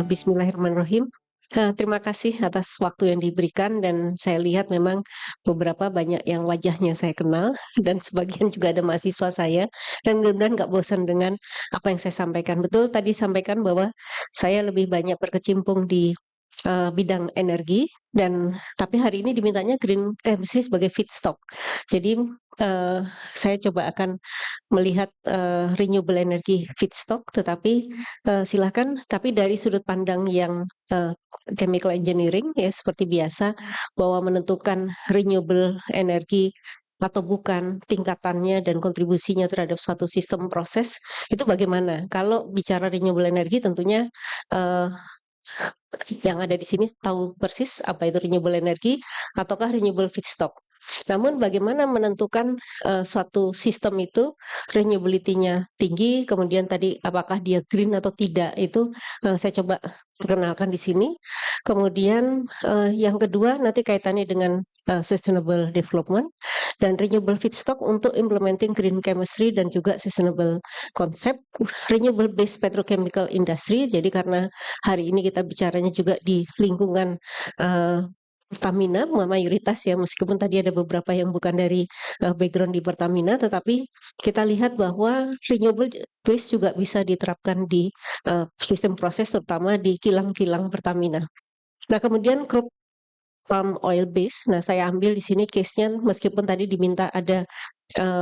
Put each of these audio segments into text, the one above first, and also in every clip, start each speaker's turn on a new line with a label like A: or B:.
A: Bismillahirrahmanirrahim. Terima kasih atas waktu yang diberikan dan saya lihat memang beberapa banyak yang wajahnya saya kenal dan sebagian juga ada mahasiswa saya dan mudah-mudahan nggak bosan dengan apa yang saya sampaikan. Betul tadi sampaikan bahwa saya lebih banyak berkecimpung di bidang energi dan tapi hari ini dimintanya green chemistry sebagai feedstock. Jadi saya coba akan melihat renewable energy feedstock, tetapi silakan, tapi dari sudut pandang yang chemical engineering ya seperti biasa bahwa menentukan renewable energy atau bukan tingkatannya dan kontribusinya terhadap suatu sistem proses itu bagaimana? Kalau bicara renewable energy tentunya eh, yang ada di sini tahu persis apa itu renewable energy ataukah renewable feedstock. Namun bagaimana menentukan suatu sistem itu renewability-nya tinggi, kemudian tadi apakah dia green atau tidak itu saya coba perkenalkan di sini. Kemudian yang kedua nanti kaitannya dengan sustainable development dan renewable feedstock untuk implementing green chemistry dan juga sustainable concept renewable based petrochemical industry. Jadi karena hari ini kita bicaranya juga di lingkungan Pertamina mayoritas ya, meskipun tadi ada beberapa yang bukan dari background di Pertamina, tetapi kita lihat bahwa renewable base juga bisa diterapkan di sistem proses terutama di kilang-kilang Pertamina. Nah, kemudian crude palm oil base. Nah, saya ambil di sini case-nya meskipun tadi diminta ada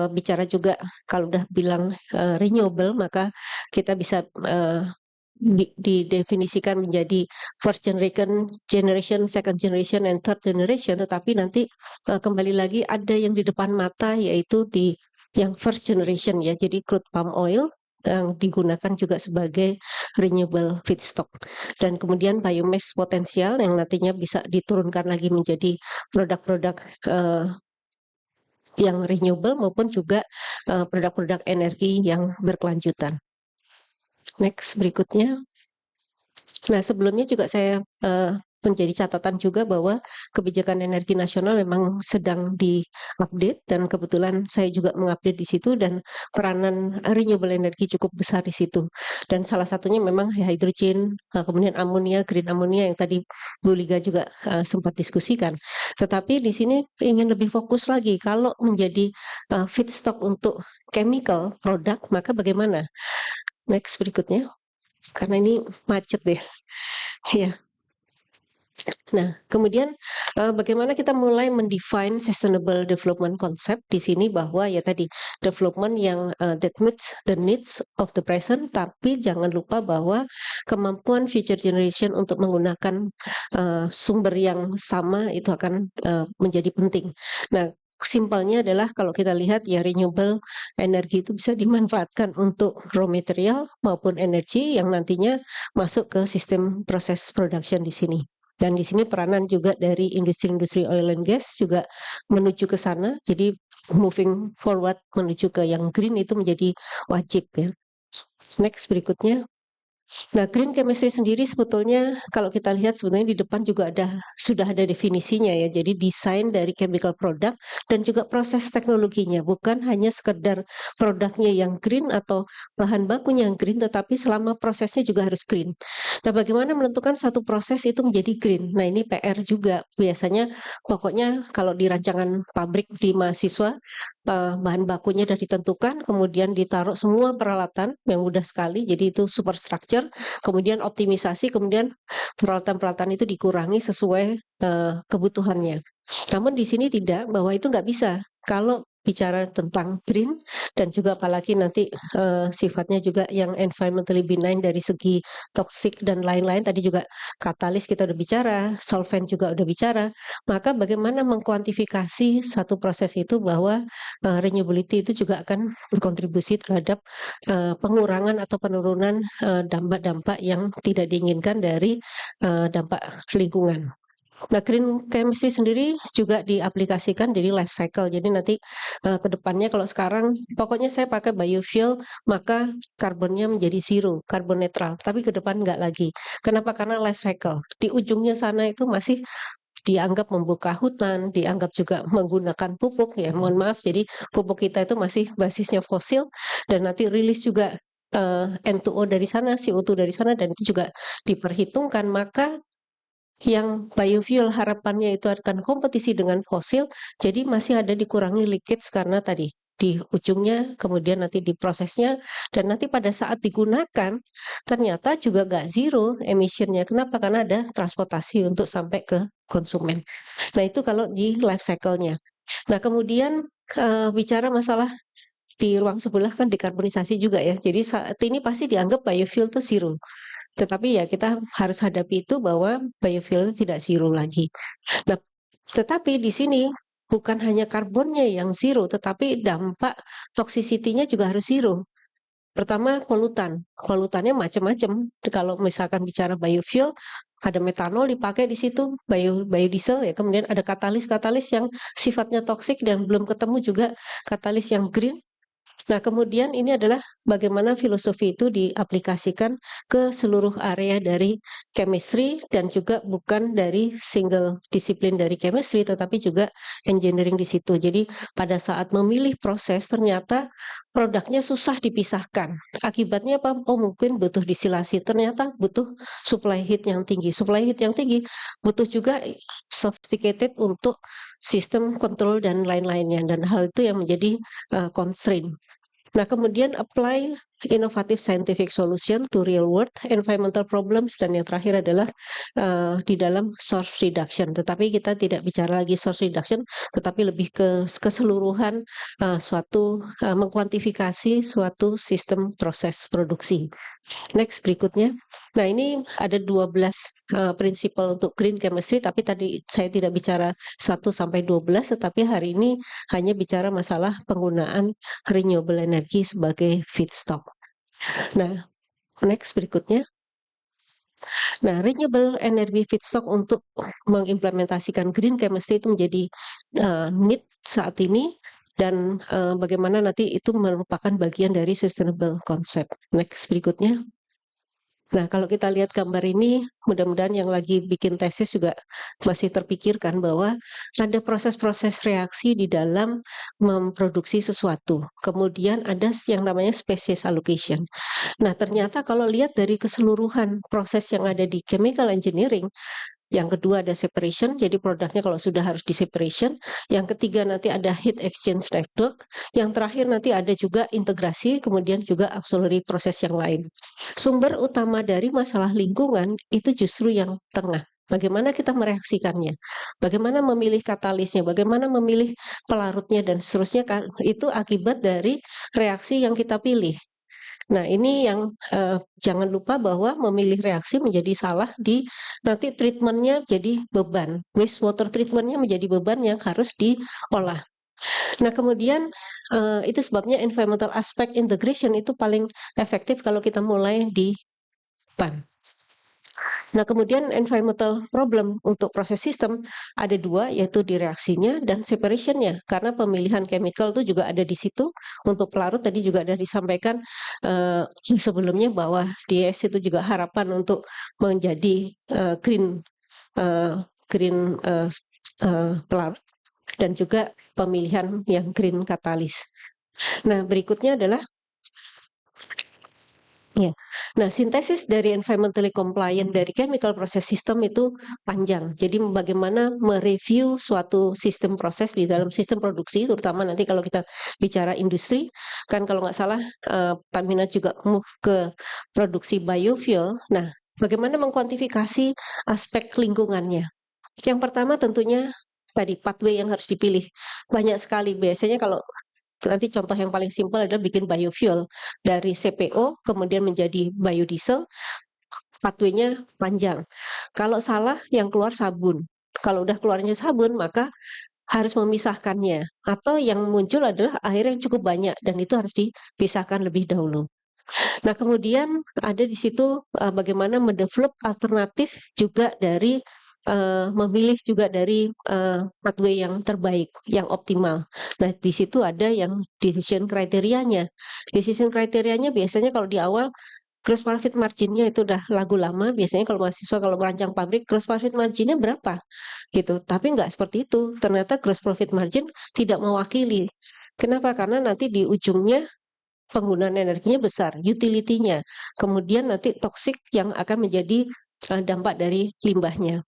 A: bicara juga kalau udah bilang renewable maka kita bisa didefinisikan menjadi first generation, second generation, and third generation. Tetapi nanti kembali lagi ada yang di depan mata yaitu di yang first generation ya. Jadi crude palm oil yang digunakan juga sebagai renewable feedstock dan kemudian biomass potensial yang nantinya bisa diturunkan lagi menjadi produk-produk yang renewable maupun juga produk-produk energi yang berkelanjutan. Next berikutnya. Nah, sebelumnya juga saya menjadi catatan juga bahwa kebijakan energi nasional memang sedang diupdate dan kebetulan saya juga mengupdate di situ dan peranan renewable energy cukup besar di situ. Dan salah satunya memang hydrogen, kemudian amonia, green ammonia yang tadi Bu Liga juga sempat diskusikan. Tetapi di sini ingin lebih fokus lagi kalau menjadi feedstock untuk chemical product, maka bagaimana? Next berikutnya. Karena ini macet deh. Ya. Nah, kemudian bagaimana kita mulai mendefine sustainable development concept di sini bahwa ya tadi development yang that meets the needs of the present, tapi jangan lupa bahwa kemampuan future generation untuk menggunakan sumber yang sama itu akan menjadi penting. Nah, simpelnya adalah kalau kita lihat ya renewable energi itu bisa dimanfaatkan untuk raw material maupun energi yang nantinya masuk ke sistem proses production di sini. Dan di sini peranan juga dari industri-industri oil and gas juga menuju ke sana. Jadi moving forward menuju ke yang green itu menjadi wajib ya. Next berikutnya. Nah, green chemistry sendiri sebetulnya kalau kita lihat sebenarnya di depan juga sudah ada definisinya ya. Jadi desain dari chemical product dan juga proses teknologinya, bukan hanya sekedar produknya yang green atau bahan bakunya yang green, tetapi selama prosesnya juga harus green. Nah, bagaimana menentukan satu proses itu menjadi green? Nah, ini PR juga. Biasanya pokoknya kalau di rancangan pabrik di mahasiswa bahan bakunya sudah ditentukan, kemudian ditaruh semua peralatan yang mudah sekali, jadi itu superstructure, kemudian optimisasi, kemudian peralatan-peralatan itu dikurangi sesuai kebutuhannya. Namun di sini tidak, bahwa itu nggak bisa. Kalau bicara tentang green dan juga apalagi nanti sifatnya juga yang environmentally benign dari segi toxic dan lain-lain, tadi juga katalis kita udah bicara, solvent juga udah bicara, maka bagaimana mengkuantifikasi satu proses itu bahwa renewability itu juga akan berkontribusi terhadap pengurangan atau penurunan dampak-dampak yang tidak diinginkan dari dampak lingkungan. Nah, green chemistry sendiri juga diaplikasikan jadi life cycle. Jadi nanti ke depannya kalau sekarang pokoknya saya pakai biofuel, maka karbonnya menjadi zero, karbon netral. Tapi ke depan enggak lagi. Kenapa? Karena life cycle. Di ujungnya sana itu masih dianggap membuka hutan, dianggap juga menggunakan pupuk ya. Mohon maaf, jadi pupuk kita itu masih basisnya fosil dan nanti rilis juga N2O dari sana, CO2 dari sana, dan itu juga diperhitungkan, maka yang biofuel harapannya itu akan kompetisi dengan fosil, jadi masih ada dikurangi leakage karena tadi di ujungnya, kemudian nanti di prosesnya, dan nanti pada saat digunakan ternyata juga nggak zero emissionnya. Kenapa? Karena ada transportasi untuk sampai ke konsumen. Nah itu kalau di life cycle-nya. Nah kemudian bicara masalah di ruang sebelah kan dekarbonisasi juga ya. Jadi saat ini pasti dianggap biofuel itu zero. Tetapi ya kita harus hadapi itu bahwa biofuel itu tidak zero lagi. Nah, tetapi di sini bukan hanya karbonnya yang zero, tetapi dampak toxicity-nya juga harus zero. Pertama, polutan. Polutannya macam-macam. Kalau misalkan bicara biofuel, ada metanol dipakai di situ, biodiesel ya, kemudian ada katalis-katalis yang sifatnya toksik dan belum ketemu juga katalis yang green. Nah, kemudian ini adalah bagaimana filosofi itu diaplikasikan ke seluruh area dari chemistry dan juga bukan dari single disiplin dari chemistry, tetapi juga engineering di situ. Jadi pada saat memilih proses ternyata produknya susah dipisahkan. Akibatnya apa? Oh mungkin butuh distilasi, ternyata butuh supply heat yang tinggi. Supply heat yang tinggi butuh juga sophisticated untuk sistem kontrol dan lain-lainnya. Dan hal itu yang menjadi constraint. Nah, kemudian apply innovative scientific solution to real world environmental problems, dan yang terakhir adalah di dalam source reduction. Tetapi kita tidak bicara lagi source reduction, tetapi lebih ke keseluruhan mengkuantifikasi suatu sistem proses produksi. Next, berikutnya. Nah, ini ada 12 prinsipal untuk green chemistry, tapi tadi saya tidak bicara 1 sampai 12, tetapi hari ini hanya bicara masalah penggunaan renewable energy sebagai feedstock. Nah, next berikutnya. Nah, renewable energy feedstock untuk mengimplementasikan green chemistry itu menjadi need saat ini, dan bagaimana nanti itu merupakan bagian dari sustainable concept. Next berikutnya. Nah, kalau kita lihat gambar ini, mudah-mudahan yang lagi bikin tesis juga masih terpikirkan bahwa ada proses-proses reaksi di dalam memproduksi sesuatu. Kemudian ada yang namanya species allocation. Nah, ternyata kalau lihat dari keseluruhan proses yang ada di chemical engineering, yang kedua ada separation, jadi produknya kalau sudah harus di separation. Yang ketiga nanti ada heat exchange network. Yang terakhir nanti ada juga integrasi, kemudian juga auxiliary proses yang lain. Sumber utama dari masalah lingkungan itu justru yang tengah. Bagaimana kita mereaksikannya, bagaimana memilih katalisnya, bagaimana memilih pelarutnya, dan seterusnya, itu akibat dari reaksi yang kita pilih. Nah, ini yang jangan lupa bahwa memilih reaksi menjadi salah di nanti treatmentnya jadi beban. Wastewater treatmentnya menjadi beban yang harus diolah. Nah, kemudian itu sebabnya environmental aspect integration itu paling efektif kalau kita mulai di depan. Nah, kemudian environmental problem untuk proses sistem ada dua, yaitu di reaksinya dan separationnya. Karena pemilihan chemical itu juga ada di situ. Untuk pelarut tadi juga ada disampaikan sebelumnya bahwa DS itu juga harapan untuk menjadi green pelarut, dan juga pemilihan yang green katalis. Nah, berikutnya adalah ya. Nah, sintesis dari environmentally compliant dari chemical process system itu panjang. Jadi bagaimana mereview suatu sistem proses di dalam sistem produksi, terutama nanti kalau kita bicara industri, kan kalau nggak salah Pak Minat juga move ke produksi biofuel. Nah, bagaimana mengkuantifikasi aspek lingkungannya? Yang pertama tentunya tadi pathway yang harus dipilih. Banyak sekali biasanya kalau nanti contoh yang paling simpel adalah bikin biofuel dari CPO kemudian menjadi biodiesel, pathway-nya panjang. Kalau salah yang keluar sabun. Kalau udah keluarnya sabun maka harus memisahkannya, atau yang muncul adalah air yang cukup banyak dan itu harus dipisahkan lebih dahulu. Nah, kemudian ada di situ bagaimana mendevelop alternatif juga dari memilih juga dari pathway yang terbaik, yang optimal. Nah, di situ ada yang decision kriterianya. Decision kriterianya biasanya kalau di awal gross profit margin-nya itu udah lagu lama. Biasanya kalau mahasiswa kalau merancang pabrik, gross profit margin-nya berapa? Gitu. Tapi nggak seperti itu. Ternyata gross profit margin tidak mewakili. Kenapa? Karena nanti di ujungnya penggunaan energinya besar, utility-nya. Kemudian nanti toksik yang akan menjadi dampak dari limbahnya.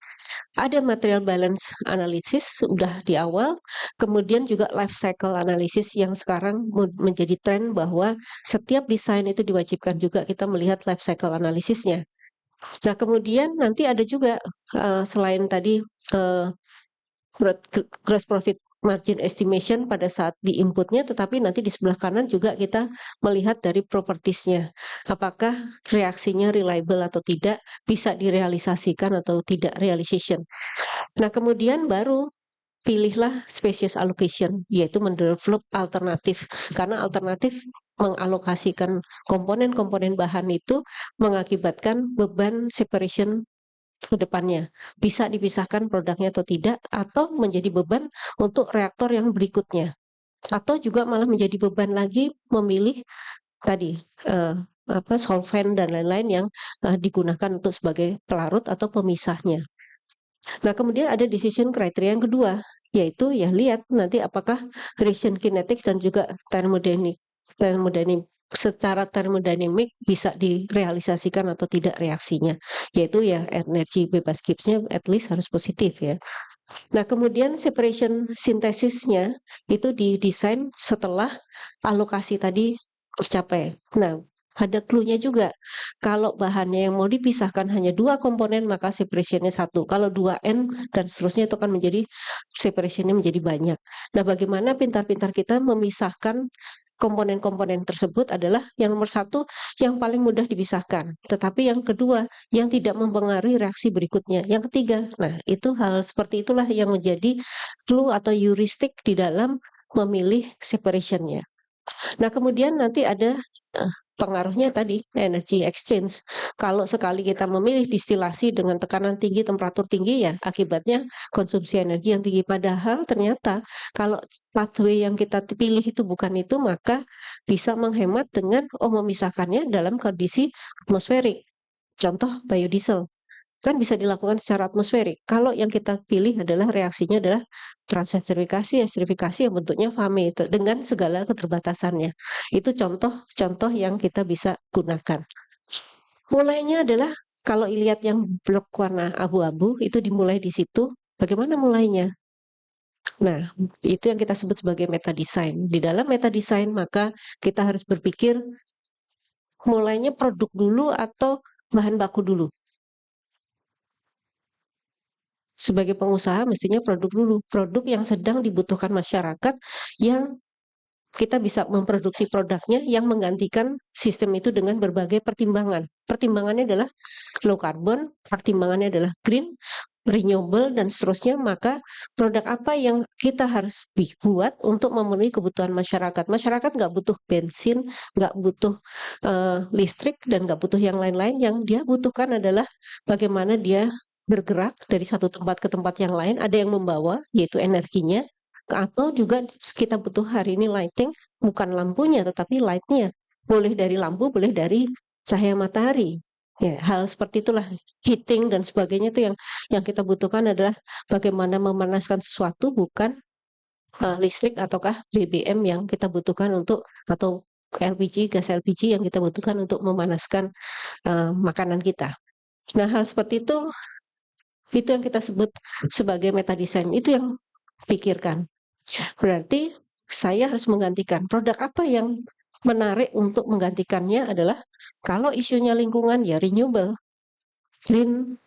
A: Ada material balance analysis sudah di awal, kemudian juga life cycle analysis yang sekarang menjadi tren bahwa setiap desain itu diwajibkan juga kita melihat life cycle analisisnya. Nah, kemudian nanti ada juga selain tadi gross profit margin estimation pada saat di inputnya, tetapi nanti di sebelah kanan juga kita melihat dari propertiesnya. Apakah reaksinya reliable atau tidak, bisa direalisasikan atau tidak realization. Nah, kemudian baru pilihlah species allocation, yaitu mendevelop alternatif. Karena alternatif mengalokasikan komponen-komponen bahan itu mengakibatkan beban separation ke depannya. Bisa dipisahkan produknya atau tidak, atau menjadi beban untuk reaktor yang berikutnya. Atau juga malah menjadi beban lagi memilih tadi solvent dan lain-lain yang digunakan untuk sebagai pelarut atau pemisahnya. Nah, kemudian ada decision criteria yang kedua, yaitu ya lihat nanti apakah reaction kinetics dan juga thermodynamic secara termodinamik bisa direalisasikan atau tidak reaksinya, yaitu ya energi bebas Gibbsnya at least harus positif ya. Nah, kemudian separation sintesisnya itu didesain setelah alokasi tadi tercapai. Nah, ada clue-nya juga. Kalau bahannya yang mau dipisahkan hanya 2 komponen, maka separation-nya 1. Kalau 2N dan seterusnya itu akan menjadi separation-nya menjadi banyak. Nah, bagaimana pintar-pintar kita memisahkan komponen-komponen tersebut adalah yang nomor 1 yang paling mudah dipisahkan. Tetapi yang kedua yang tidak mempengaruhi reaksi berikutnya. Yang ketiga, nah itu hal seperti itulah yang menjadi clue atau heuristik di dalam memilih separation-nya. Nah, kemudian nanti ada pengaruhnya tadi energy exchange. Kalau sekali kita memilih distilasi dengan tekanan tinggi, temperatur tinggi ya akibatnya konsumsi energi yang tinggi. Padahal ternyata kalau pathway yang kita pilih itu bukan itu, maka bisa menghemat dengan memisahkannya dalam kondisi atmosferik. Contoh biodiesel kan bisa dilakukan secara atmosferik. Kalau yang kita pilih adalah reaksinya adalah transesterifikasi, esterifikasi yang bentuknya fame itu dengan segala keterbatasannya. Itu contoh-contoh yang kita bisa gunakan. Mulainya adalah kalau lihat yang blok warna abu-abu itu dimulai di situ. Bagaimana mulainya? Nah, itu yang kita sebut sebagai meta design. Di dalam meta design maka kita harus berpikir mulainya produk dulu atau bahan baku dulu. Sebagai pengusaha mestinya produk dulu, produk yang sedang dibutuhkan masyarakat yang kita bisa memproduksi produknya yang menggantikan sistem itu dengan berbagai pertimbangan. Pertimbangannya adalah low carbon, pertimbangannya adalah green, renewable, dan seterusnya, maka produk apa yang kita harus buat untuk memenuhi kebutuhan masyarakat. Masyarakat nggak butuh bensin, nggak butuh listrik, dan nggak butuh yang lain-lain. Yang dia butuhkan adalah bagaimana dia bergerak dari satu tempat ke tempat yang lain, ada yang membawa, yaitu energinya, atau juga kita butuh hari ini lighting, bukan lampunya, tetapi light-nya. Boleh dari lampu, boleh dari cahaya matahari. Ya, hal seperti itulah heating dan sebagainya itu yang kita butuhkan adalah bagaimana memanaskan sesuatu, bukan listrik ataukah BBM yang kita butuhkan untuk atau LPG, gas LPG yang kita butuhkan untuk memanaskan makanan kita. Nah, hal seperti itu yang kita sebut sebagai meta design, itu yang pikirkan. Berarti saya harus menggantikan produk apa yang menarik untuk menggantikannya adalah kalau isunya lingkungan ya renewable, green,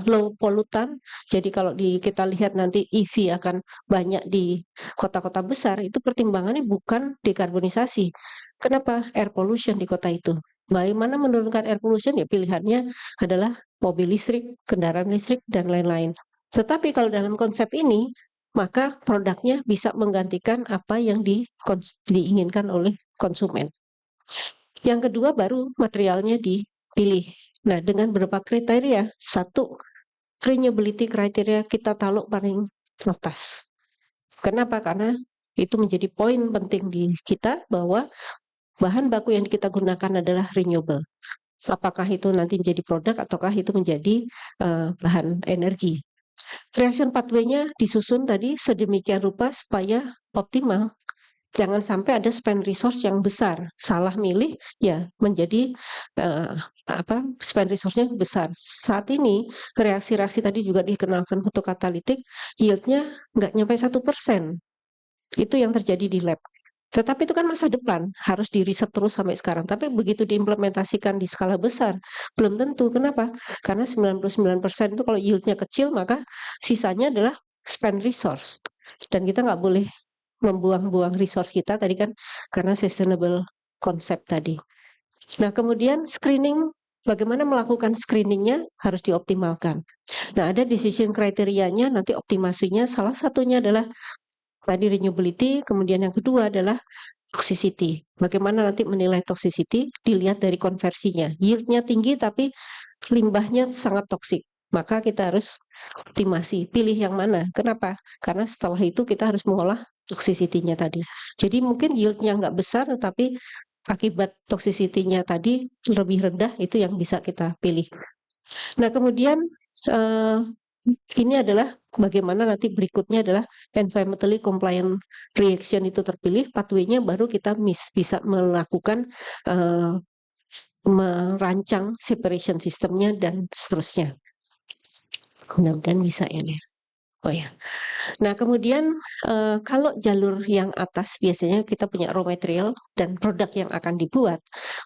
A: low pollutan. Jadi kalau kita lihat nanti EV akan banyak di kota-kota besar, itu pertimbangannya bukan dekarbonisasi. Kenapa? Air pollution di kota itu. Bagaimana menurunkan air pollution? Ya pilihannya adalah mobil listrik, kendaraan listrik, dan lain-lain. Tetapi kalau dalam konsep ini, maka produknya bisa menggantikan apa yang diinginkan oleh konsumen. Yang kedua baru materialnya dipilih. Nah, dengan beberapa kriteria, satu, renewability kriteria kita taruh paling atas. Kenapa? Karena itu menjadi poin penting di kita bahwa bahan baku yang kita gunakan adalah renewable. Apakah itu nanti menjadi produk ataukah itu menjadi bahan energi. Reaction pathway-nya disusun tadi sedemikian rupa supaya optimal. Jangan sampai ada spend resource yang besar, salah milih ya menjadi spend resource-nya besar. Saat ini reaksi-reaksi tadi juga dikenalkan fotokatalitik, yield-nya nggak nyampe 1%. Itu yang terjadi di lab. Tetapi itu kan masa depan, harus di-riset terus sampai sekarang. Tapi begitu diimplementasikan di skala besar, belum tentu. Kenapa? Karena 99% itu kalau yield-nya kecil, maka sisanya adalah spend resource. Dan kita nggak boleh membuang-buang resource kita tadi kan karena sustainable konsep tadi. Nah, kemudian screening, bagaimana melakukan screeningnya harus dioptimalkan. Nah, ada decision kriterianya, nanti optimasinya salah satunya adalah tadi renewability, kemudian yang kedua adalah toxicity. Bagaimana nanti menilai toxicity? Dilihat dari konversinya. Yield-nya tinggi tapi limbahnya sangat toksik. Maka kita harus optimasi, pilih yang mana. Kenapa? Karena setelah itu kita harus mengolah toxicity-nya tadi. Jadi mungkin yield-nya nggak besar, tetapi akibat toxicity-nya tadi lebih rendah, itu yang bisa kita pilih. Nah, kemudian ini adalah bagaimana nanti berikutnya adalah environmentally compliant reaction itu terpilih, pathway-nya baru kita bisa melakukan merancang separation systemnya dan seterusnya. Mudah-mudahan bisa ya nih. Oh ya. Nah, kemudian kalau jalur yang atas biasanya kita punya raw material dan produk yang akan dibuat,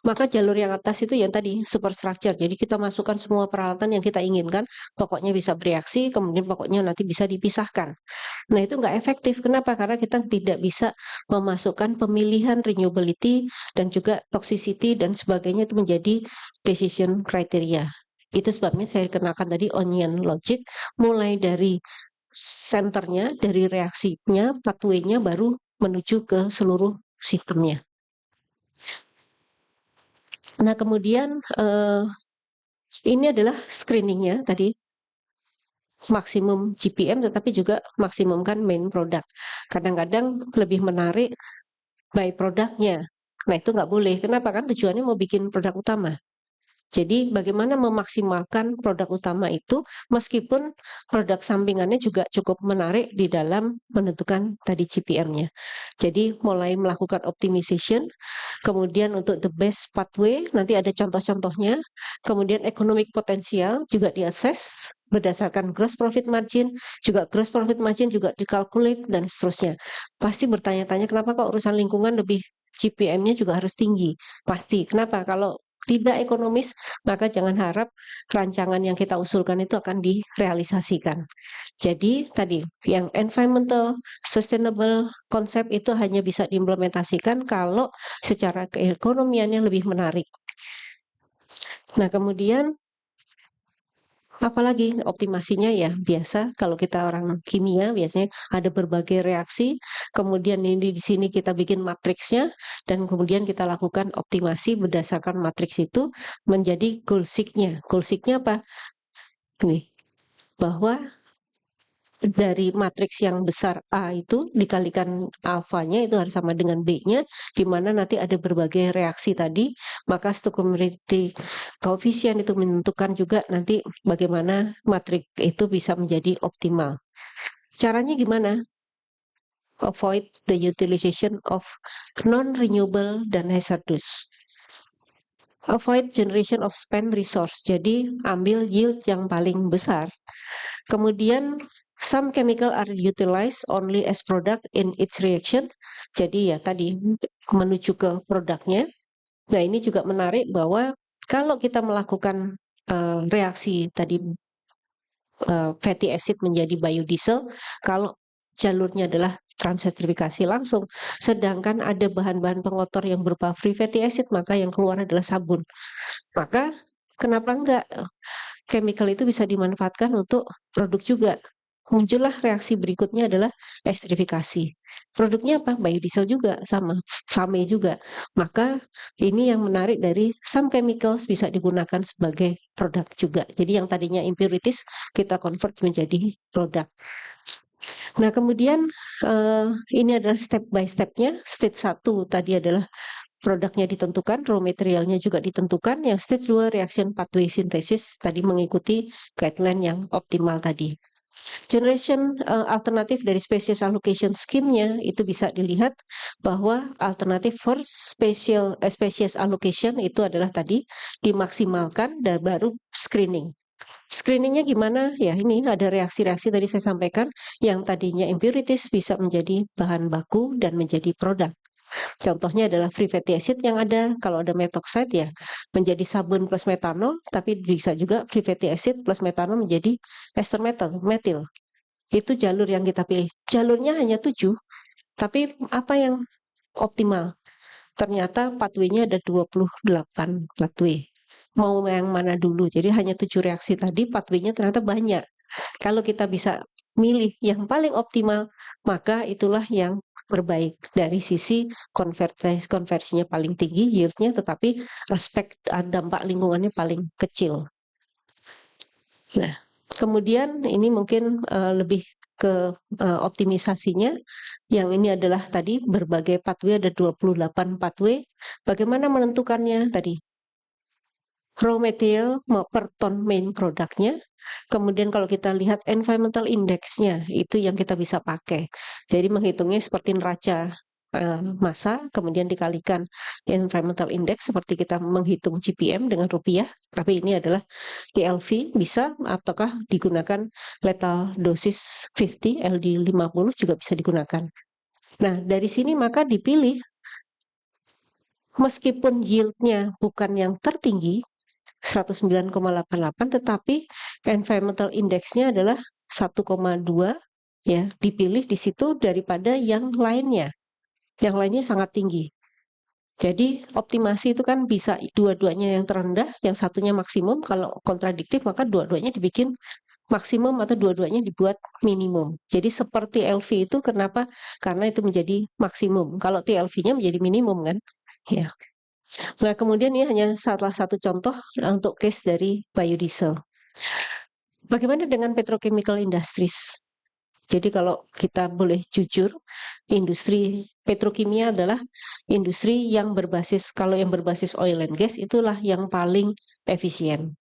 A: maka jalur yang atas itu yang tadi superstructure. Jadi kita masukkan semua peralatan yang kita inginkan, pokoknya bisa bereaksi, kemudian pokoknya nanti bisa dipisahkan. Nah, itu nggak efektif. Kenapa? Karena kita tidak bisa memasukkan pemilihan renewability dan juga toxicity dan sebagainya itu menjadi decision criteria. Itu sebabnya saya kenalkan tadi onion logic, mulai dari senternya, dari reaksinya, pathway-nya baru menuju ke seluruh sistemnya. Nah, kemudian ini adalah screeningnya tadi, maksimum GPM tetapi juga maksimumkan main product. Kadang-kadang lebih menarik by produknya. Nah, itu nggak boleh. Kenapa? Kan tujuannya mau bikin produk utama. Jadi bagaimana memaksimalkan produk utama itu meskipun produk sampingannya juga cukup menarik di dalam menentukan tadi GPM-nya. Jadi mulai melakukan optimization, kemudian untuk the best pathway nanti ada contoh-contohnya, kemudian economic potensial juga diakses berdasarkan gross profit margin, juga gross profit margin juga dikalkulate dan seterusnya. Pasti bertanya-tanya kenapa kok urusan lingkungan lebih GPM-nya juga harus tinggi. Pasti. Kenapa? Kalau tidak ekonomis, maka jangan harap rancangan yang kita usulkan itu akan direalisasikan. Jadi tadi yang environmental sustainable konsep itu hanya bisa diimplementasikan kalau secara keekonomiannya lebih menarik. Nah, kemudian apalagi optimasinya ya biasa kalau kita orang kimia biasanya ada berbagai reaksi, kemudian ini di sini kita bikin matriksnya dan kemudian kita lakukan optimasi berdasarkan matriks itu menjadi goal seek-nya. Goal seek-nya apa? Nih, bahwa dari matriks yang besar A itu dikalikan alfanya itu harus sama dengan B-nya, di mana nanti ada berbagai reaksi tadi, maka stoichiometry coefficient itu menentukan juga nanti bagaimana matriks itu bisa menjadi optimal. Caranya gimana? Avoid the utilization of non-renewable dan hazardous. Avoid generation of spent resource. Jadi ambil yield yang paling besar. Kemudian some chemical are utilized only as product in its reaction. Jadi ya tadi menuju ke produknya. Nah, ini juga menarik bahwa kalau kita melakukan reaksi tadi fatty acid menjadi biodiesel, kalau jalurnya adalah transesterifikasi langsung, sedangkan ada bahan-bahan pengotor yang berupa free fatty acid, maka yang keluar adalah sabun. Maka kenapa enggak chemical itu bisa dimanfaatkan untuk produk juga. Muncullah reaksi berikutnya adalah esterifikasi. Produknya apa? Biodiesel juga, sama FAME juga. Maka ini yang menarik dari some chemicals bisa digunakan sebagai produk juga. Jadi yang tadinya impurities kita convert menjadi produk. Nah, kemudian ini adalah step by step-nya. Stage 1 tadi adalah produknya ditentukan, raw materialnya juga ditentukan. Yang stage 2 reaction pathway synthesis tadi mengikuti guideline yang optimal tadi. Generation alternatif dari species allocation scheme-nya itu bisa dilihat bahwa alternatif for species allocation itu adalah tadi dimaksimalkan dan baru screening. Screeningnya gimana? Ya ini ada reaksi-reaksi tadi saya sampaikan yang tadinya impurities bisa menjadi bahan baku dan menjadi produk. Contohnya adalah free fatty acid yang ada, kalau ada methoxide ya menjadi sabun plus metanol, tapi bisa juga free fatty acid plus metanol menjadi ester metil. Itu jalur yang kita pilih. Jalurnya hanya 7, tapi apa yang optimal? Ternyata pathway-nya ada 28 pathway. Mau yang mana dulu? Jadi hanya 7 reaksi tadi, pathway-nya ternyata banyak. Kalau kita bisa milih yang paling optimal, maka itulah yang terbaik dari sisi konversinya paling tinggi, yield-nya, tetapi aspek dampak lingkungannya paling kecil. Nah, kemudian ini mungkin lebih ke optimisasinya. Yang ini adalah tadi berbagai pathway, ada 28 pathway. Bagaimana menentukannya tadi? Raw material per ton main produknya. Kemudian kalau kita lihat environmental index-nya, itu yang kita bisa pakai. Jadi menghitungnya seperti neraca massa, kemudian dikalikan environmental index seperti kita menghitung GPM dengan rupiah. Tapi ini adalah TLV bisa, ataukah digunakan lethal dosis 50, LD50 juga bisa digunakan. Nah, dari sini maka dipilih meskipun yield-nya bukan yang tertinggi, 109,88, tetapi environmental index-nya adalah 1,2, ya, dipilih di situ daripada yang lainnya. Yang lainnya sangat tinggi. Jadi optimasi itu kan bisa dua-duanya yang terendah, yang satunya maksimum. Kalau kontradiktif maka dua-duanya dibikin maksimum atau dua-duanya dibuat minimum. Jadi seperti LV itu kenapa? Karena itu menjadi maksimum. Kalau TLV-nya menjadi minimum kan? Ya. Nah, kemudian ini hanya salah satu contoh untuk case dari biodiesel. Bagaimana dengan petrochemical industries? Jadi kalau kita boleh jujur, industri petrokimia adalah industri yang berbasis, kalau yang berbasis oil and gas itulah yang paling efisien.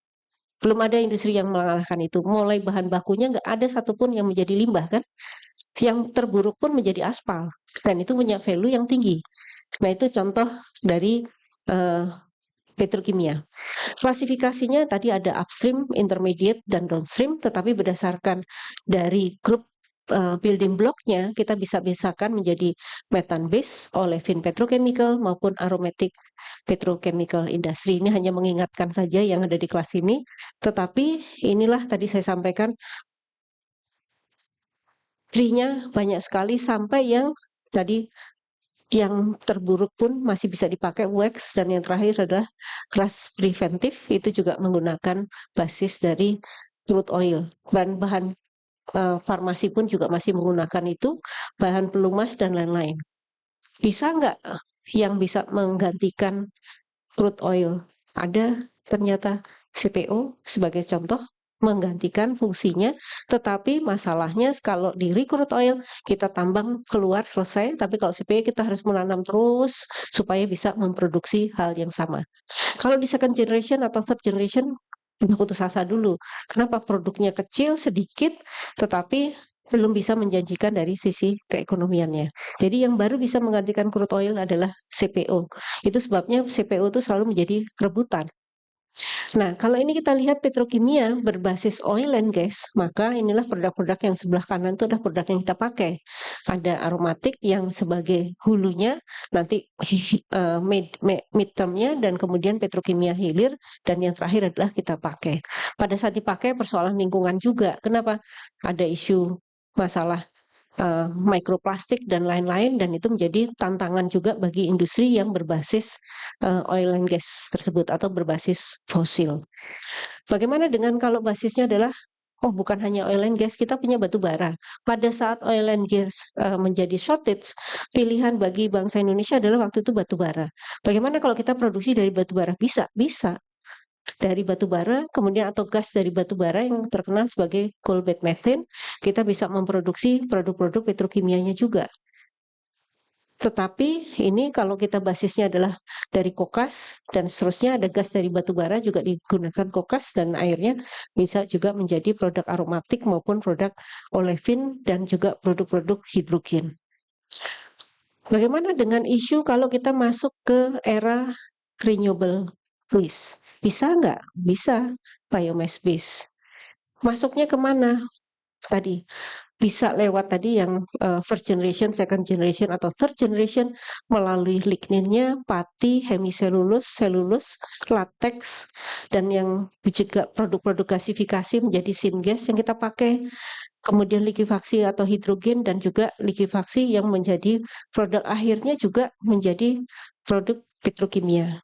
A: Belum ada industri yang mengalahkan itu. Mulai bahan bakunya nggak ada satupun yang menjadi limbah kan. Yang terburuk pun menjadi aspal. Dan itu punya value yang tinggi. Nah itu contoh dari petrokimia. Klasifikasinya tadi ada upstream, intermediate, dan downstream, tetapi berdasarkan dari grup building block-nya, kita bisa bisakan menjadi methane base, olefin petrochemical, maupun aromatic petrochemical industry. Ini hanya mengingatkan saja yang ada di kelas ini, tetapi inilah tadi saya sampaikan, tree-nya banyak sekali sampai yang tadi yang terburuk pun masih bisa dipakai wax, dan yang terakhir adalah rust preventif, itu juga menggunakan basis dari crude oil. Bahan-bahan farmasi pun juga masih menggunakan itu, bahan pelumas dan lain-lain. Bisa nggak yang bisa menggantikan crude oil? Ada ternyata CPO sebagai contoh menggantikan fungsinya, tetapi masalahnya kalau di crude oil kita tambang keluar selesai, tapi kalau CPO kita harus menanam terus supaya bisa memproduksi hal yang sama. Kalau di second generation atau third generation udah putus asa dulu. Kenapa? Produknya kecil sedikit, tetapi belum bisa menjanjikan dari sisi keekonomiannya. Jadi yang baru bisa menggantikan crude oil adalah CPO. Itu sebabnya CPO itu selalu menjadi rebutan. Nah, kalau ini kita lihat petrokimia berbasis oil and gas, maka inilah produk-produk yang sebelah kanan itu adalah produk yang kita pakai. Ada aromatik yang sebagai hulunya, nanti midtermnya, dan kemudian petrokimia hilir, dan yang terakhir adalah kita pakai. Pada saat dipakai persoalan lingkungan juga. Kenapa? Ada isu masalah mikroplastik dan lain-lain, dan itu menjadi tantangan juga bagi industri yang berbasis oil and gas tersebut atau berbasis fosil. Bagaimana dengan kalau basisnya adalah bukan hanya oil and gas, kita punya batu bara. Pada saat oil and gas menjadi shortage, pilihan bagi bangsa Indonesia adalah waktu itu batu bara. Bagaimana kalau kita produksi dari batu bara? Bisa dari batu bara, kemudian atau gas dari batu bara yang terkenal sebagai coal bed methane, kita bisa memproduksi produk-produk petrokimianya juga. Tetapi ini kalau kita basisnya adalah dari kokas dan seterusnya ada gas dari batu bara juga digunakan kokas dan airnya bisa juga menjadi produk aromatik maupun produk olefin dan juga produk-produk hidrogen. Bagaimana dengan isu kalau kita masuk ke era renewable base? Bisa nggak? Bisa, biomass base. Masuknya kemana? Tadi bisa lewat tadi yang first generation, second generation, atau third generation melalui ligninnya, pati, hemiselulus, selulus, latex, dan yang juga produk-produk gasifikasi menjadi syngas yang kita pakai, kemudian likuifaksi atau hidrogen, dan juga likuifaksi yang menjadi produk akhirnya juga menjadi produk petrokimia.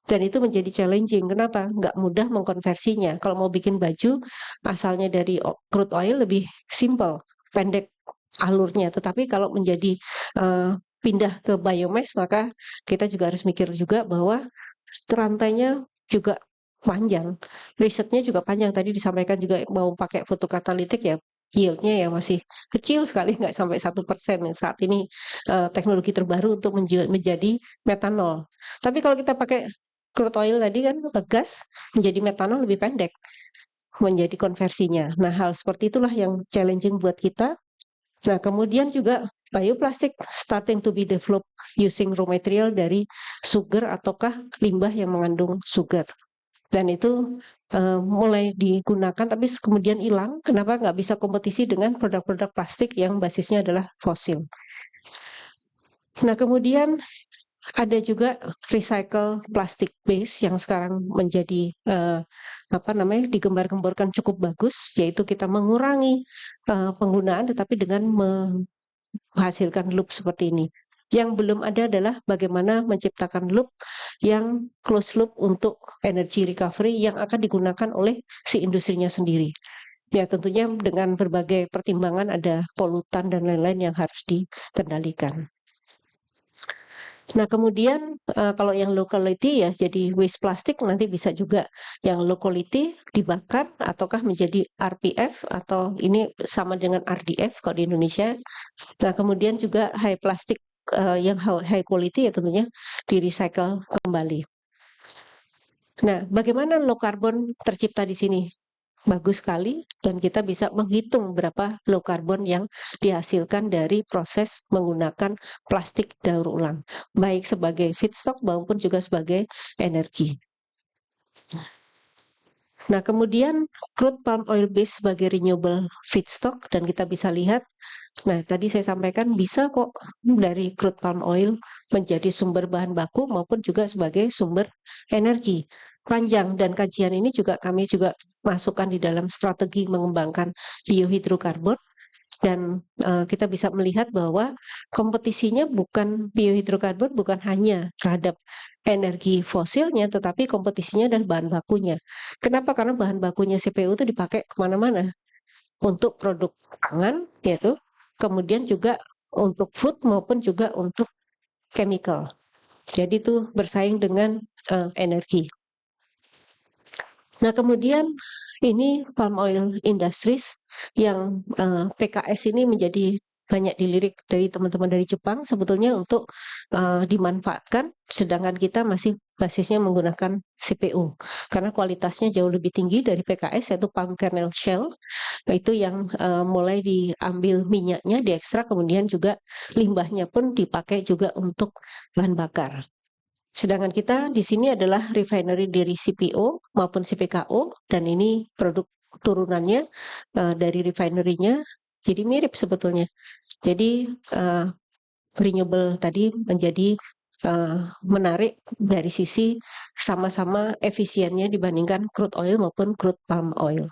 A: Dan itu menjadi challenging. Kenapa? Nggak mudah mengkonversinya. Kalau mau bikin baju, asalnya dari crude oil lebih simple, pendek alurnya. Tetapi kalau menjadi pindah ke biomass, maka kita juga harus mikir juga bahwa rantainya juga panjang. Risetnya juga panjang. Tadi disampaikan juga mau pakai fotokatalitik ya, yieldnya ya masih kecil sekali, nggak sampai 1%. Saat ini teknologi terbaru untuk menjadi metanol. Tapi kalau kita pakai crude oil tadi kan gas menjadi metanol lebih pendek menjadi konversinya. Nah, hal seperti itulah yang challenging buat kita. Nah, kemudian juga bioplastik starting to be developed using raw material dari sugar ataukah limbah yang mengandung sugar. Dan itu mulai digunakan tapi kemudian hilang. Kenapa nggak bisa kompetisi dengan produk-produk plastik yang basisnya adalah fosil. Nah, kemudian ada juga recycle plastic base yang sekarang menjadi digembar-gemborkan cukup bagus, yaitu kita mengurangi penggunaan tetapi dengan menghasilkan loop seperti ini. Yang belum ada adalah bagaimana menciptakan loop yang close loop untuk energy recovery yang akan digunakan oleh si industrinya sendiri. Ya tentunya dengan berbagai pertimbangan ada polutan dan lain-lain yang harus dikendalikan. Nah, kemudian kalau yang low quality ya jadi waste plastik nanti bisa juga yang low quality dibakar ataukah menjadi RPF atau ini sama dengan RDF kalau di Indonesia. Nah, kemudian juga high plastik yang high quality ya tentunya di recycle kembali. Nah, bagaimana low carbon tercipta di sini? Bagus sekali dan kita bisa menghitung berapa low carbon yang dihasilkan dari proses menggunakan plastik daur ulang, baik sebagai feedstock maupun juga sebagai energi. Nah, kemudian crude palm oil base sebagai renewable feedstock dan kita bisa lihat, nah tadi saya sampaikan bisa kok dari crude palm oil menjadi sumber bahan baku maupun juga sebagai sumber energi. Panjang dan kajian ini juga kami juga masukkan di dalam strategi mengembangkan biohidrokarbon dan kita bisa melihat bahwa kompetisinya bukan biohidrokarbon bukan hanya terhadap energi fosilnya tetapi kompetisinya dan bahan bakunya. Kenapa? Karena bahan bakunya CPO itu dipakai kemana-mana untuk produk pangan yaitu kemudian juga untuk food maupun juga untuk chemical. Jadi itu bersaing dengan energi. Nah, kemudian ini palm oil industries yang PKS ini menjadi banyak dilirik dari teman-teman dari Jepang sebetulnya untuk dimanfaatkan, sedangkan kita masih basisnya menggunakan CPO karena kualitasnya jauh lebih tinggi dari PKS yaitu palm kernel shell, itu yang mulai diambil minyaknya, diekstrak, kemudian juga limbahnya pun dipakai juga untuk bahan bakar. Sedangkan kita di sini adalah refinery dari CPO maupun CPKO dan ini produk turunannya dari refinery-nya jadi mirip sebetulnya. Jadi renewable tadi menjadi menarik dari sisi sama-sama efisiennya dibandingkan crude oil maupun crude palm oil.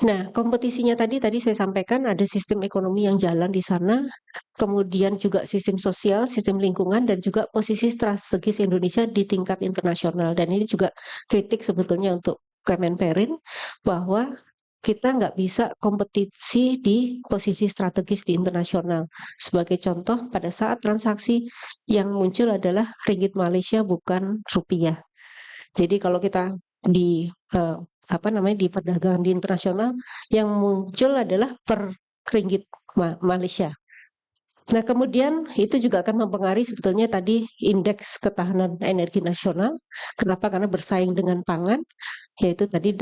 A: Nah, kompetisinya tadi saya sampaikan ada sistem ekonomi yang jalan di sana, kemudian juga sistem sosial, sistem lingkungan, dan juga posisi strategis Indonesia di tingkat internasional. Dan ini juga kritik sebetulnya untuk Kemenperin bahwa kita nggak bisa kompetisi di posisi strategis di internasional. Sebagai contoh, pada saat transaksi yang muncul adalah ringgit Malaysia bukan rupiah. Jadi kalau kita di di perdagangan di internasional yang muncul adalah per ringgit Malaysia. Nah, kemudian itu juga akan mempengaruhi sebetulnya tadi indeks ketahanan energi nasional. Kenapa? Karena bersaing dengan pangan, yaitu tadi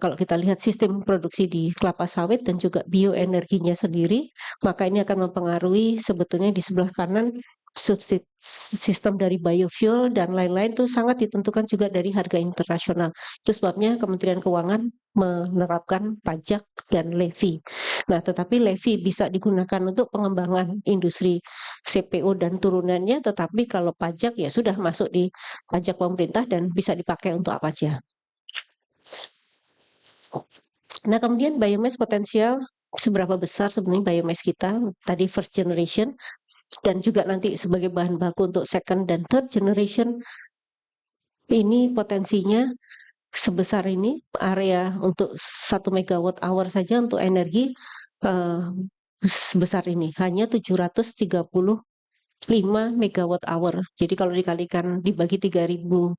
A: kalau kita lihat sistem produksi di kelapa sawit dan juga bioenerginya sendiri, maka ini akan mempengaruhi sebetulnya di sebelah kanan sistem dari biofuel dan lain-lain itu sangat ditentukan juga dari harga internasional. Itu sebabnya Kementerian Keuangan menerapkan pajak dan levy. Nah, tetapi levy bisa digunakan untuk pengembangan industri CPO dan turunannya, tetapi kalau pajak ya sudah masuk di pajak pemerintah dan bisa dipakai untuk apa aja. Nah, kemudian biomass potensial seberapa besar sebenarnya biomass kita, tadi first generation, dan juga nanti sebagai bahan baku untuk second dan third generation, ini potensinya sebesar ini, area untuk 1 megawatt hour saja untuk energi eh, sebesar ini, hanya 735 megawatt hour. Jadi kalau dikalikan dibagi 365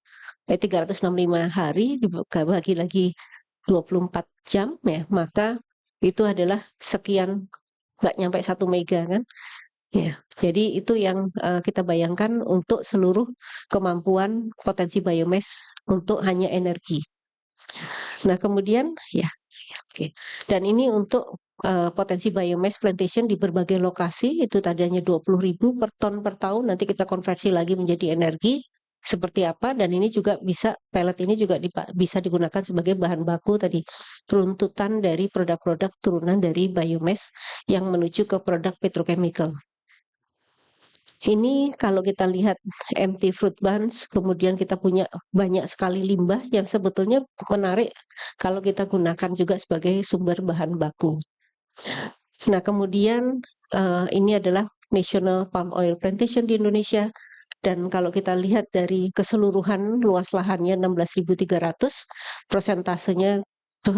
A: hari, dibagi lagi 24 jam ya, maka itu adalah sekian, nggak nyampe 1 mega kan. Ya, jadi itu yang kita bayangkan untuk seluruh kemampuan potensi biomass untuk hanya energi. Nah, kemudian ya, oke. Dan ini untuk potensi biomass plantation di berbagai lokasi itu tadinya 20.000 per ton per tahun, nanti kita konversi lagi menjadi energi seperti apa, dan ini juga bisa pellet ini juga bisa digunakan sebagai bahan baku tadi, runtutan dari produk-produk turunan dari biomass yang menuju ke produk petrochemical. Ini kalau kita lihat empty fruit bunch, kemudian kita punya banyak sekali limbah yang sebetulnya menarik kalau kita gunakan juga sebagai sumber bahan baku. Nah, kemudian ini adalah National Palm Oil Plantation di Indonesia. Dan kalau kita lihat dari keseluruhan luas lahannya 16.300, prosentasenya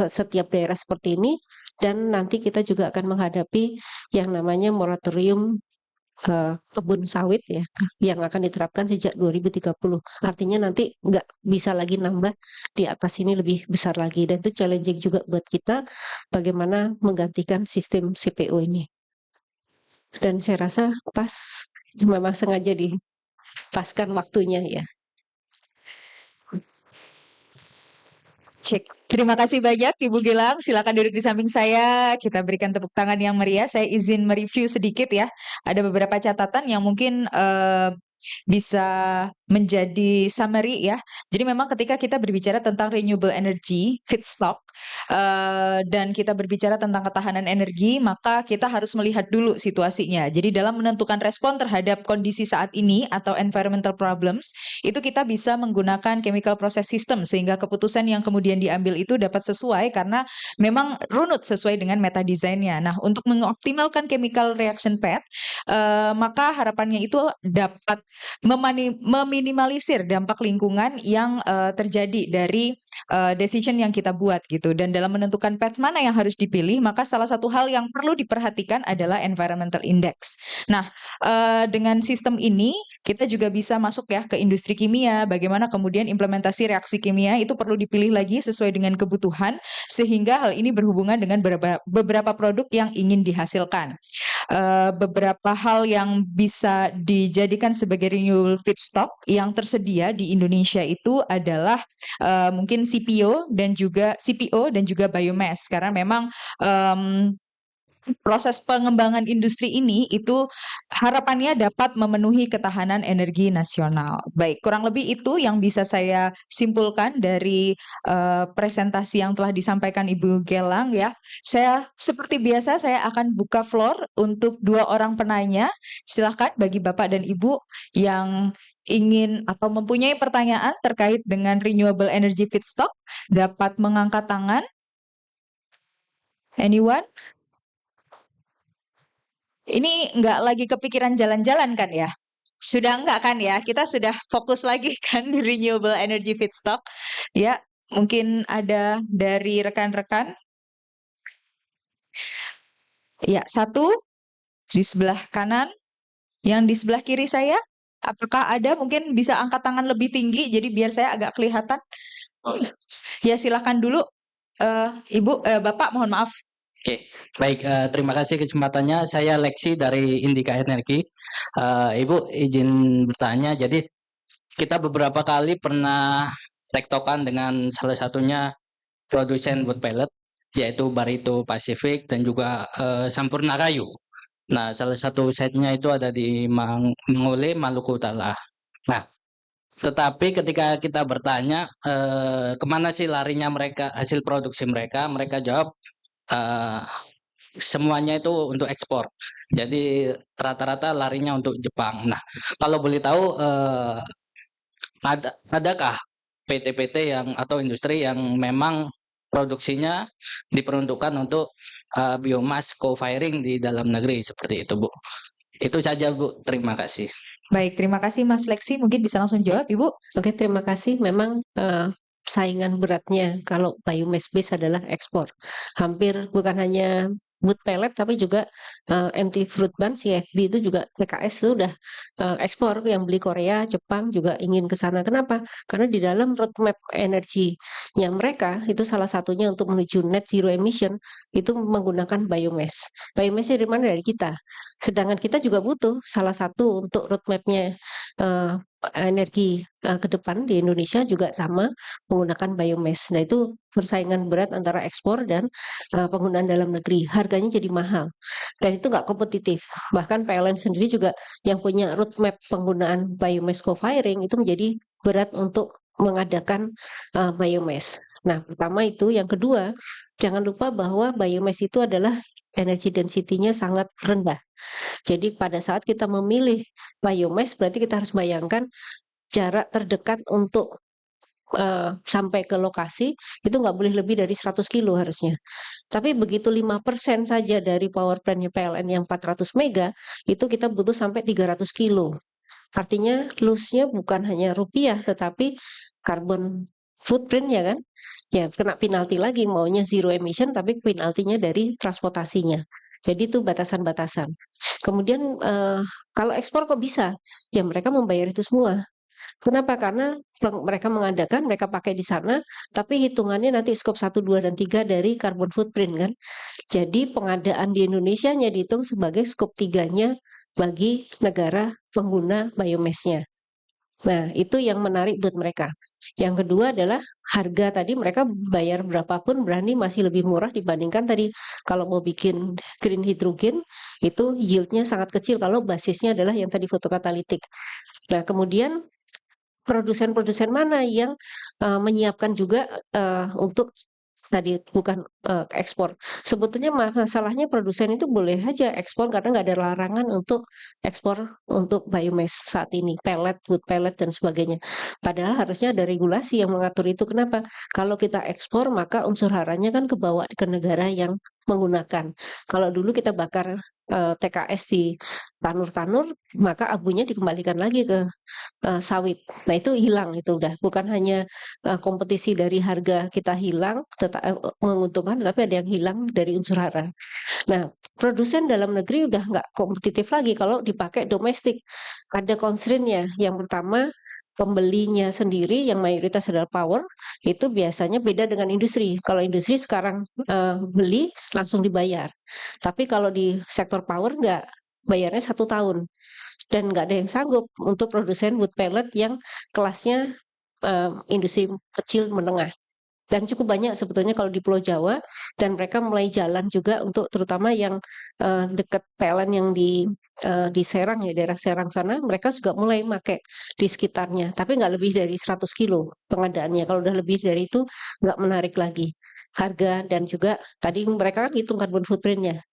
A: setiap daerah seperti ini. Dan nanti kita juga akan menghadapi yang namanya moratorium kebun sawit ya, yang akan diterapkan sejak 2030. Artinya nanti nggak bisa lagi nambah di atas ini, lebih besar lagi. Dan itu challenging juga buat kita bagaimana menggantikan sistem CPO ini. Dan saya rasa pas, memang sengaja dipaskan waktunya ya.
B: Cek. Terima kasih banyak Ibu Gilang. Silakan duduk di samping saya. Kita berikan tepuk tangan yang meriah. Saya izin mereview sedikit ya. Ada beberapa catatan yang mungkin bisa menjadi summary ya. Jadi memang ketika kita berbicara tentang renewable energy feedstock dan kita berbicara tentang ketahanan energi, maka kita harus melihat dulu situasinya. Jadi dalam menentukan respon terhadap kondisi saat ini atau environmental problems, itu kita bisa menggunakan chemical process system sehingga keputusan yang kemudian diambil itu dapat sesuai karena memang runut sesuai dengan meta desainnya. Nah, untuk mengoptimalkan chemical reaction path, maka harapannya itu dapat meminimalisir dampak lingkungan yang terjadi dari decision yang kita buat gitu. Dan dalam menentukan path mana yang harus dipilih, maka salah satu hal yang perlu diperhatikan adalah environmental index. Nah, dengan sistem ini kita juga bisa masuk ya ke industri kimia, bagaimana kemudian implementasi reaksi kimia itu perlu dipilih lagi sesuai dengan kebutuhan, sehingga hal ini berhubungan dengan beberapa produk yang ingin dihasilkan. Beberapa hal yang bisa dijadikan sebagai renewable feedstock yang tersedia di Indonesia itu adalah mungkin CPO dan juga biomass, karena memang proses pengembangan industri ini itu harapannya dapat memenuhi ketahanan energi nasional. Baik, kurang lebih itu yang bisa saya simpulkan dari presentasi yang telah disampaikan Ibu Gelang ya. Saya seperti biasa saya akan buka floor untuk 2 orang penanya. Silahkan bagi Bapak dan Ibu yang ingin atau mempunyai pertanyaan terkait dengan renewable energy feedstock dapat mengangkat tangan. Anyone? Ini nggak lagi kepikiran jalan-jalan kan ya? Sudah enggak kan ya? Kita sudah fokus lagi kan di renewable energy feedstock. Ya, mungkin ada dari rekan-rekan. Ya, satu di sebelah kanan, yang di sebelah kiri saya. Apakah ada mungkin bisa angkat tangan lebih tinggi jadi biar saya agak kelihatan? Ya, silakan dulu. Ibu, Bapak mohon maaf.
C: Oke, baik. Terima kasih kesempatannya. Saya Leksi dari Indika Energi. Ibu izin bertanya. Jadi kita beberapa kali pernah tektokan dengan salah satunya produsen wood pellet, yaitu Barito Pacific dan juga Sampurna Kayu. Nah, salah satu site-nya itu ada di Mangole, Maluku Utara. Nah, tetapi ketika kita bertanya kemana sih larinya mereka, hasil produksi mereka, mereka jawab eh, semuanya itu untuk ekspor. Jadi rata-rata larinya untuk Jepang. Nah, kalau boleh tahu adakah PT-PT yang atau industri yang memang produksinya diperuntukkan untuk biomas co-firing di dalam negeri seperti itu, Bu. Itu saja, Bu. Terima kasih.
B: Baik, terima kasih Mas Leksi. Mungkin bisa langsung jawab, Ibu.
A: Oke, terima kasih. Memang saingan beratnya kalau biomass base adalah ekspor. Hampir bukan hanya wood pellet tapi juga anti fruit ban CFB itu juga PKS itu udah ekspor, yang beli Korea, Jepang juga ingin ke sana. Kenapa? Karena di dalam roadmap energinya mereka itu salah satunya untuk menuju net zero emission itu menggunakan biomass. Biomassnya dari mana? Dari kita. Sedangkan kita juga butuh salah satu untuk roadmapnya eh, energi ke depan di Indonesia juga sama menggunakan biomass. Nah, itu persaingan berat antara ekspor dan penggunaan dalam negeri. Harganya jadi mahal dan itu nggak kompetitif. Bahkan PLN sendiri juga yang punya roadmap penggunaan biomass co-firing itu menjadi berat untuk mengadakan biomass. Nah, pertama itu. Yang kedua, jangan lupa bahwa biomass itu adalah energi density-nya sangat rendah. Jadi pada saat kita memilih biomass, berarti kita harus bayangkan jarak terdekat untuk sampai ke lokasi itu nggak boleh lebih dari 100 kilo harusnya. Tapi begitu 5% saja dari power plant-nya PLN yang 400 mega, itu kita butuh sampai 300 kilo. Artinya loss-nya bukan hanya rupiah, tetapi carbon footprint ya kan? Ya kena penalti lagi, maunya zero emission tapi penaltinya dari transportasinya. Jadi itu batasan-batasan. Kemudian kalau ekspor kok bisa? Ya mereka membayar itu semua. Kenapa? Karena mereka mengadakan, mereka pakai di sana, tapi hitungannya nanti skop 1, 2, dan 3 dari carbon footprint kan. Jadi pengadaan di Indonesia nya dihitung sebagai skop 3-nya bagi negara pengguna biomass-nya. Nah, itu yang menarik buat mereka. Yang kedua adalah harga tadi mereka bayar berapapun berani masih lebih murah dibandingkan tadi kalau mau bikin green hydrogen itu yieldnya sangat kecil kalau basisnya adalah yang tadi fotokatalitik. Nah, kemudian produsen-produsen mana yang menyiapkan juga untuk tadi bukan ekspor. Sebetulnya masalahnya produsen itu boleh aja ekspor karena nggak ada larangan untuk ekspor untuk biomass saat ini, pellet, wood pellet dan sebagainya. Padahal harusnya ada regulasi yang mengatur itu. Kenapa? Kalau kita ekspor maka unsur haranya kan kebawa ke negara yang menggunakan. Kalau dulu kita bakar TKS di tanur-tanur, maka abunya dikembalikan lagi ke sawit. Nah, itu hilang itu udah. Bukan hanya kompetisi dari harga kita hilang, menguntungkan, tetapi ada yang hilang dari unsur hara. Nah, produsen dalam negeri udah nggak kompetitif lagi kalau dipakai domestik. Ada constraint-nya. Yang pertama, pembelinya sendiri yang mayoritas adalah power, itu biasanya beda dengan industri. Kalau industri sekarang beli langsung dibayar. Tapi kalau di sektor power nggak, bayarnya 1 tahun dan nggak ada yang sanggup untuk produsen wood pellet yang kelasnya industri kecil menengah. Dan cukup banyak sebetulnya kalau di Pulau Jawa, dan mereka mulai jalan juga untuk terutama yang dekat PLN yang di Serang ya, daerah Serang sana, mereka juga mulai pakai di sekitarnya. Tapi nggak lebih dari 100 kilo pengadaannya. Kalau udah lebih dari itu nggak menarik lagi harga, dan juga tadi mereka kan hitung carbon footprint-nya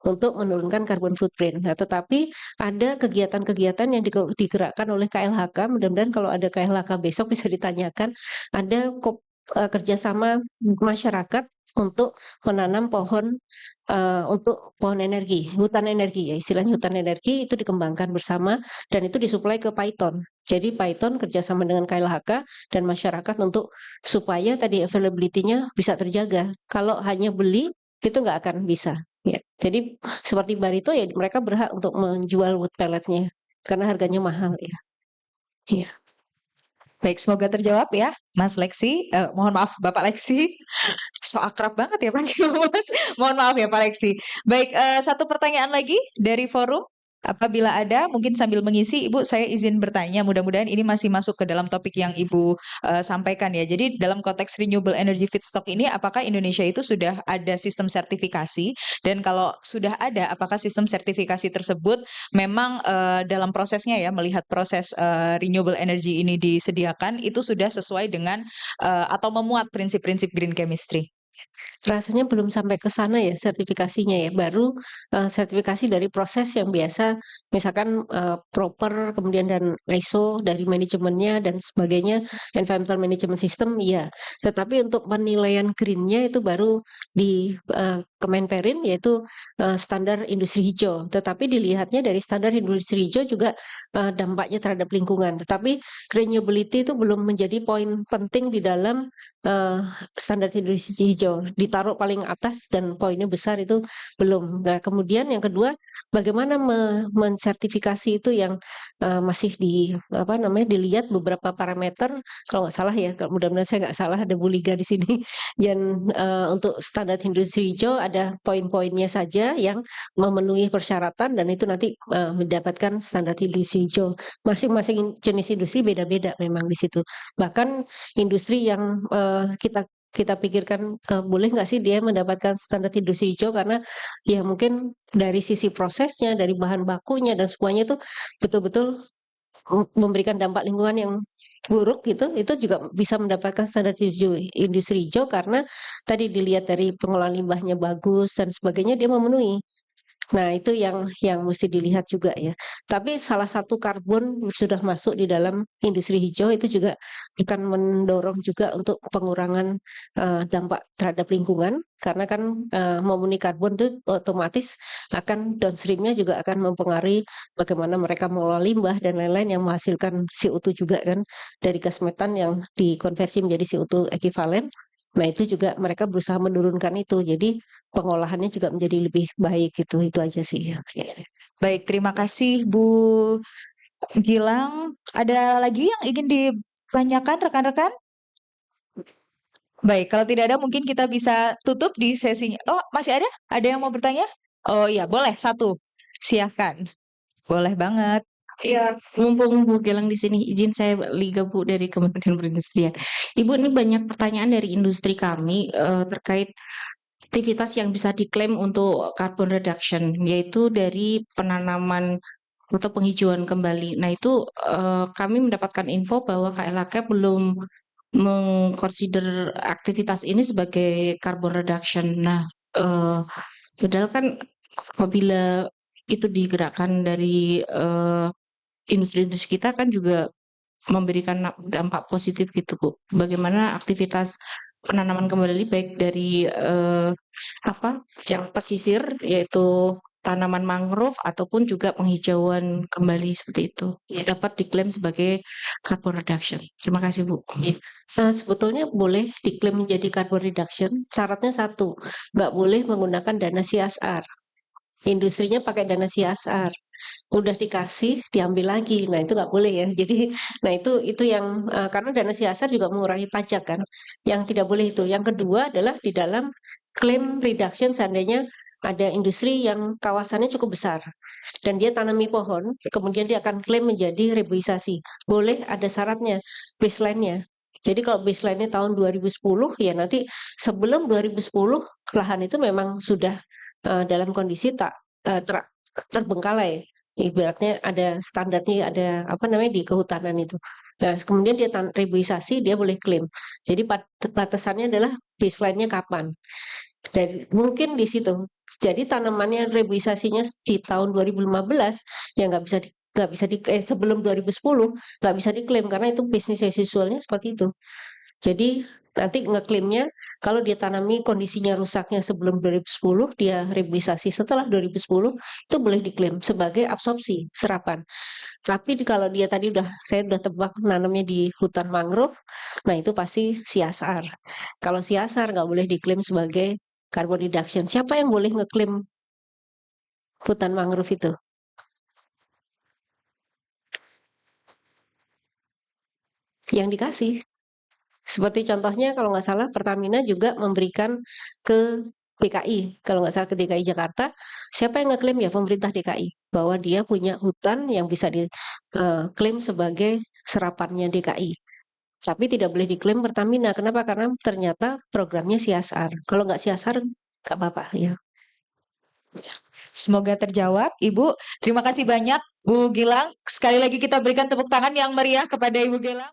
A: untuk menurunkan carbon footprint. Nah, tetapi ada kegiatan-kegiatan yang digerakkan oleh KLHK, mudah-mudahan kalau ada KLHK besok bisa ditanyakan, ada kerjasama masyarakat untuk menanam pohon untuk pohon energi, hutan energi ya istilahnya, hutan energi itu dikembangkan bersama dan itu disuplai ke Python. Jadi Python kerjasama dengan KLHK dan masyarakat untuk supaya tadi availability-nya bisa terjaga. Kalau hanya beli itu nggak akan bisa. Ya, jadi seperti Barito ya mereka berhak untuk menjual wood pelletnya karena harganya mahal ya. Iya.
B: Baik, semoga terjawab ya, Mas Leksi. Mohon maaf, Bapak Leksi. So akrab banget ya panggil Mas. Mohon maaf ya Pak Leksi. Baik, satu pertanyaan lagi dari forum. Apabila ada, mungkin sambil mengisi, Ibu saya izin bertanya. Mudah-mudahan ini masih masuk ke dalam topik yang Ibu sampaikan ya. Jadi dalam konteks renewable energy feedstock ini, apakah Indonesia itu sudah ada sistem sertifikasi? Dan kalau sudah ada, apakah sistem sertifikasi tersebut memang dalam prosesnya ya, melihat proses renewable energy ini disediakan, itu sudah sesuai dengan atau memuat prinsip-prinsip green chemistry?
A: Rasanya belum sampai ke sana ya sertifikasinya ya, baru, sertifikasi dari proses yang biasa misalkan, proper kemudian dan ISO dari manajemennya dan sebagainya, environmental management system iya. Tetapi untuk penilaian green-nya itu baru di, Kemenperin yaitu, standar industri hijau. Tetapi dilihatnya dari standar industri hijau juga, dampaknya terhadap lingkungan. Tetapi renewability itu belum menjadi poin penting di dalam, eee, standar industri hijau. Ditaruh paling atas dan poinnya besar itu belum. Nah, kemudian yang kedua, bagaimana mensertifikasi itu yang, masih apa namanya, dilihat beberapa parameter, kalau nggak salah ya, kalau mudah-mudahan saya nggak salah, ada Bu Liga di sini. Dan, untuk standar industri hijau ada poin-poinnya saja yang memenuhi persyaratan dan itu nanti, mendapatkan standar industri hijau. Masing-masing jenis industri beda-beda memang di situ. Bahkan industri yang, kita kita pikirkan, boleh nggak sih dia mendapatkan standar industri hijau karena ya mungkin dari sisi prosesnya, dari bahan bakunya dan semuanya itu betul-betul memberikan dampak lingkungan yang buruk gitu, itu juga bisa mendapatkan standar industri hijau karena tadi dilihat dari pengolahan limbahnya bagus dan sebagainya, dia memenuhi. Nah, itu yang mesti dilihat juga ya. Tapi salah satu karbon sudah masuk di dalam industri hijau itu juga akan mendorong juga untuk pengurangan, dampak terhadap lingkungan karena kan, memenuhi karbon itu otomatis akan downstream-nya juga akan mempengaruhi bagaimana mereka mengelola limbah dan lain-lain yang menghasilkan CO2 juga kan dari gas metan yang dikonversi menjadi CO2 ekuivalen. Nah, itu juga mereka berusaha menurunkan itu. Jadi pengolahannya juga menjadi lebih baik gitu, itu aja sih ya.
B: Baik, terima kasih Bu Gilang. Ada lagi yang ingin ditanyakan rekan-rekan? Baik, kalau tidak ada mungkin kita bisa tutup di sesinya. Oh, masih ada? Ada yang mau bertanya? Oh iya, boleh satu. Silakan. Boleh banget.
D: Ya, mumpung Bu Gilang di sini, izin saya Liga Bu dari Kementerian Perindustrian. Ibu, ini banyak pertanyaan dari industri kami terkait aktivitas yang bisa diklaim untuk carbon reduction, yaitu dari penanaman atau penghijauan kembali. Nah, itu kami mendapatkan info bahwa KLHK belum mengconsider aktivitas ini sebagai carbon reduction. Nah, padahal kan apabila itu digerakkan dari industri-industri kita kan juga memberikan dampak positif gitu Bu. Bagaimana aktivitas penanaman kembali baik dari yang pesisir yaitu tanaman mangrove ataupun juga penghijauan kembali seperti itu dapat diklaim sebagai carbon reduction. Terima kasih Bu.
A: Sebetulnya boleh diklaim menjadi carbon reduction, syaratnya satu, nggak boleh menggunakan dana CSR. Industrinya pakai dana CSR. Udah dikasih diambil lagi, nah itu nggak boleh ya. Jadi nah itu yang karena dana CSR juga mengurangi pajak kan, yang tidak boleh itu. Yang kedua adalah di dalam claim reduction seandainya ada industri yang kawasannya cukup besar dan dia tanami pohon, kemudian dia akan klaim menjadi reboisasi. Boleh ada syaratnya, baseline-nya. Jadi kalau baseline-nya tahun 2010 ya nanti sebelum 2010 lahan itu memang sudah dalam kondisi terbengkalai. Ibaratnya ada standarnya, ada apa namanya di kehutanan itu. Nah, kemudian dia reboisasi, dia boleh klaim. Jadi batasannya adalah baseline-nya kapan. Dan mungkin di situ. Jadi tanamannya reboisasinya di tahun 2015 ya sebelum 2010 nggak bisa diklaim karena itu bisnis as usual-nya seperti itu. Jadi nanti ngeklaimnya kalau dia tanami kondisinya rusaknya sebelum 2010, dia reboisasi setelah 2010, itu boleh diklaim sebagai absorpsi, serapan. Tapi kalau dia tadi saya udah tebak nanamnya di hutan mangrove, nah itu pasti CSR. Kalau CSR nggak boleh diklaim sebagai carbon reduction. Siapa yang boleh ngeklaim hutan mangrove itu? yang dikasih. Seperti contohnya kalau nggak salah Pertamina juga memberikan ke DKI, kalau nggak salah ke DKI Jakarta, siapa yang ngeklaim ya pemerintah DKI bahwa dia punya hutan yang bisa diklaim sebagai serapannya DKI. Tapi tidak boleh diklaim Pertamina. Kenapa? Karena ternyata programnya CSR. Kalau nggak CSR nggak apa-apa ya.
B: Semoga terjawab, Ibu. Terima kasih banyak, Bu Gilang. Sekali lagi kita berikan tepuk tangan yang meriah kepada Ibu Gilang.